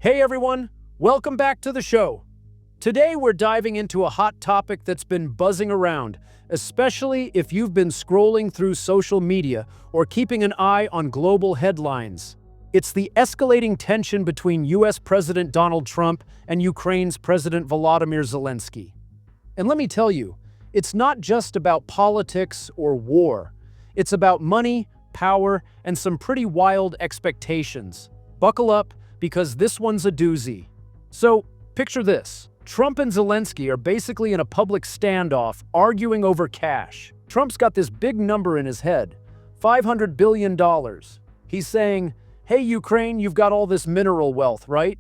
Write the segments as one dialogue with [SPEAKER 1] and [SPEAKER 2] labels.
[SPEAKER 1] Hey everyone, welcome back to the show. Today we're diving into a hot topic that's been buzzing around, especially if you've been scrolling through social media or keeping an eye on global headlines. It's the escalating tension between US President Donald Trump and Ukraine's President Volodymyr Zelensky. And let me tell you, it's not just about politics or war. It's about money, power, and some pretty wild expectations. Buckle up, because this one's a doozy. So, picture this. Trump and Zelensky are basically in a public standoff, arguing over cash. Trump's got this big number in his head, $500 billion. He's saying, hey Ukraine, you've got all this mineral wealth, right?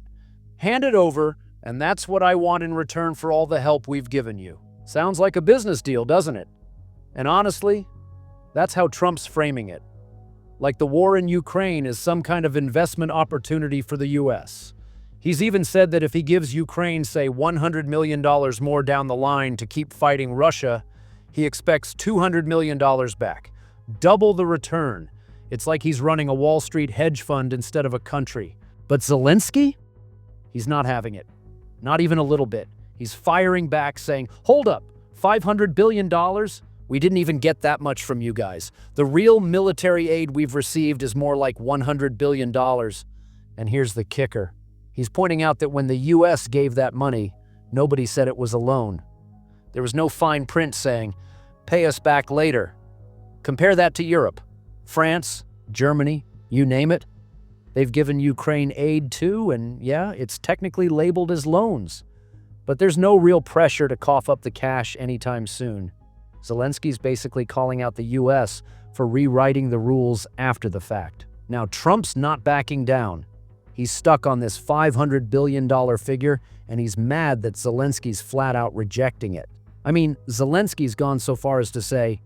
[SPEAKER 1] Hand it over, and that's what I want in return for all the help we've given you. Sounds like a business deal, doesn't it? And honestly, that's how Trump's framing it. Like the war in Ukraine is some kind of investment opportunity for the US. He's even said that if he gives Ukraine, say, $100 million more down the line to keep fighting Russia, he expects $200 million back. Double the return. It's like he's running a Wall Street hedge fund instead of a country. But Zelensky? He's not having it. Not even a little bit. He's firing back saying, hold up, $500 billion? We didn't even get that much from you guys. The real military aid we've received is more like $100 billion. And here's the kicker. He's pointing out that when the US gave that money, nobody said it was a loan. There was no fine print saying, pay us back later. Compare that to Europe. France, Germany, you name it. They've given Ukraine aid too, and yeah, it's technically labeled as loans. But there's no real pressure to cough up the cash anytime soon. Zelensky's basically calling out the US for rewriting the rules after the fact. Now, Trump's not backing down. He's stuck on this $500 billion figure, and he's mad that Zelensky's flat out rejecting it. I mean, Zelensky's gone so far as to say,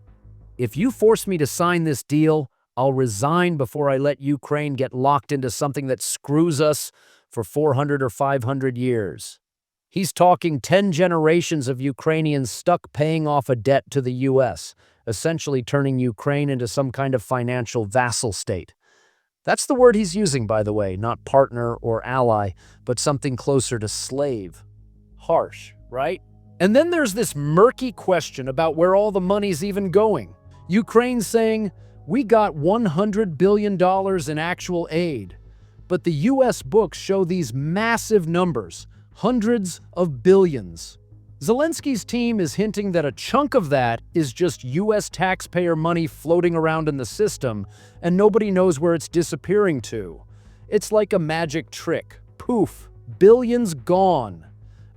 [SPEAKER 1] if you force me to sign this deal, I'll resign before I let Ukraine get locked into something that screws us for 400 or 500 years. He's talking 10 generations of Ukrainians stuck paying off a debt to the US, essentially turning Ukraine into some kind of financial vassal state. That's the word he's using, by the way, not partner or ally, but something closer to slave. Harsh, right? And then there's this murky question about where all the money's even going. Ukraine's saying, we got $100 billion in actual aid, but the US books show these massive numbers. Hundreds of billions. Zelensky's team is hinting that a chunk of that is just US taxpayer money floating around in the system, and nobody knows where it's disappearing to. It's like a magic trick. Poof, billions gone.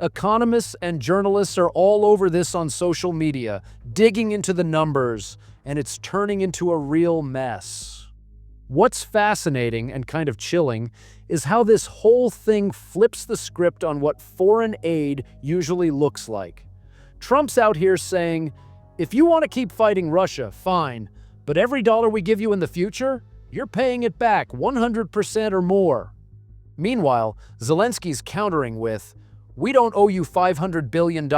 [SPEAKER 1] Economists and journalists are all over this on social media, digging into the numbers, and it's turning into a real mess. What's fascinating and kind of chilling is how this whole thing flips the script on what foreign aid usually looks like. Trump's out here saying, if you want to keep fighting Russia, fine, but every dollar we give you in the future, you're paying it back 100% or more. Meanwhile, Zelensky's countering with, we don't owe you $500 billion.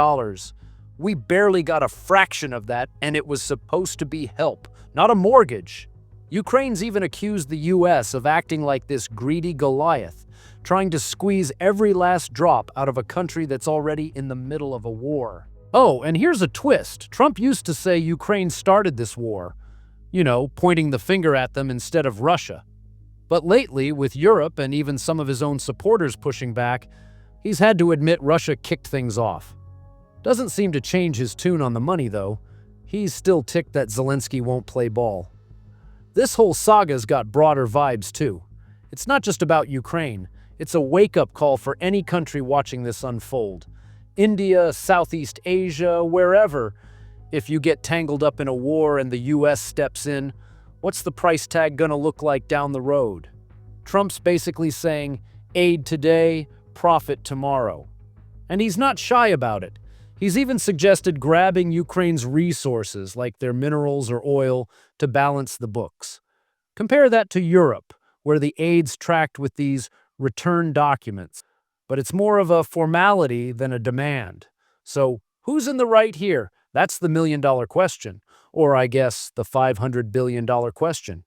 [SPEAKER 1] We barely got a fraction of that, and it was supposed to be help, not a mortgage. Ukraine's even accused the US of acting like this greedy Goliath, trying to squeeze every last drop out of a country that's already in the middle of a war. Oh, and here's a twist. Trump used to say Ukraine started this war, pointing the finger at them instead of Russia. But lately, with Europe and even some of his own supporters pushing back, he's had to admit Russia kicked things off. Doesn't seem to change his tune on the money, though. He's still ticked that Zelensky won't play ball. This whole saga's got broader vibes, too. It's not just about Ukraine. It's a wake-up call for any country watching this unfold. India, Southeast Asia, wherever. If you get tangled up in a war and the US steps in, what's the price tag gonna look like down the road? Trump's basically saying, aid today, profit tomorrow. And he's not shy about it. He's even suggested grabbing Ukraine's resources, like their minerals or oil, to balance the books. Compare that to Europe, where the aid's tracked with these return documents. But it's more of a formality than a demand. So who's in the right here? That's the million-dollar question. Or I guess the $500 billion question.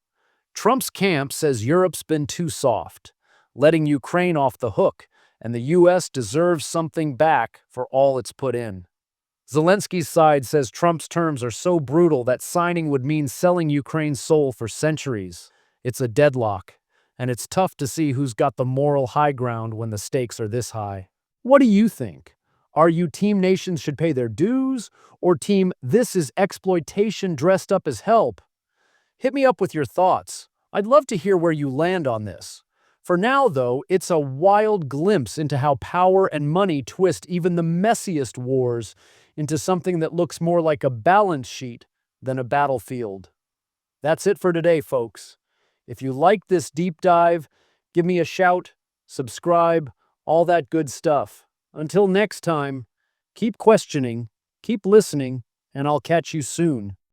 [SPEAKER 1] Trump's camp says Europe's been too soft. letting Ukraine off the hook, and the US deserves something back for all it's put in. Zelensky's side says Trump's terms are so brutal that signing would mean selling Ukraine's soul for centuries. It's a deadlock, and it's tough to see who's got the moral high ground when the stakes are this high. What do you think? Are you team nations should pay their dues, or team this is exploitation dressed up as help? Hit me up with your thoughts. I'd love to hear where you land on this. For now, though, it's a wild glimpse into how power and money twist even the messiest wars into something that looks more like a balance sheet than a battlefield. That's it for today, folks. If you liked this deep dive, give me a shout, subscribe, all that good stuff. Until next time, keep questioning, keep listening, and I'll catch you soon.